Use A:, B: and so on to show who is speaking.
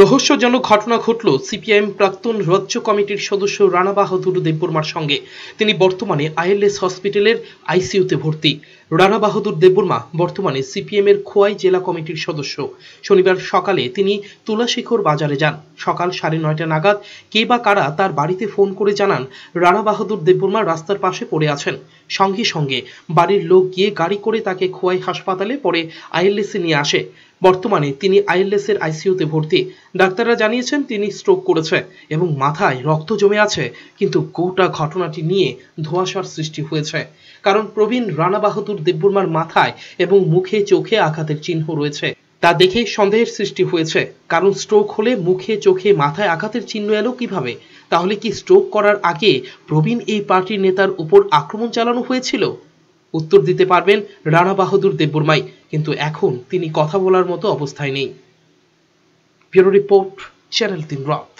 A: রহস্যজনক ঘটনা ঘটল সিপিআইএম প্রাক্তন রাজ্য কমিটির সদস্য রানা বাহাদুর দেববর্মার সঙ্গে। তিনি বর্তমানে আইএলএস হসপিটালের আইসিইউতে ভর্তি। রানা বাহাদুর দেববর্মা বর্তমানে সিপিএম এর খোয়াই জেলা কমিটির সদস্য। শনিবার সকালে তিনি তুলাশিখর বাজারে যান। সকাল 9:30 নাগাদ কে বা কারা তার বাড়িতে ফোন করে জানান রানা বাহাদুর দেববর্মা রাস্তার পাশে পড়ে আছেন। সঙ্গে সঙ্গে বাড়ির লোক গিয়ে গাড়ি করে তাকে খোয়াই হাসপাতালে পরে আইএলএসে নিয়ে আসে। বর্তমানে তিনি আইএলএস এর আইসিইউতে ভর্তি। ডাক্তাররা জানিয়েছেন তিনি স্ট্রোক করেছে এবং মাথায় রক্ত জমে আছে। কিন্তু গোটা ঘটনাটি নিয়ে ধোঁয়াশার সৃষ্টি হয়েছে, কারণ প্রবীণ রানা বাহাদুর দেববর্মার মাথায় এবং মুখে চোখে আঘাতের চিহ্ন রয়েছে। তা দেখে সন্দেহের সৃষ্টি হয়েছে, কারণ স্ট্রোক হলে মুখে চোখে মাথায় আঘাতের চিহ্ন এলো কিভাবে? তাহলে কি স্ট্রোক করার আগে প্রবীণ এই পার্টির নেতার উপর আক্রমণ চালানো হয়েছিল? উত্তর দিতে পারবেন রানা বাহাদুর দেববর্মাই, কিন্তু এখন তিনি কথা বলার মতো অবস্থায় নেই। ব্যুরো রিপোর্ট, চ্যানেল 3 রাত।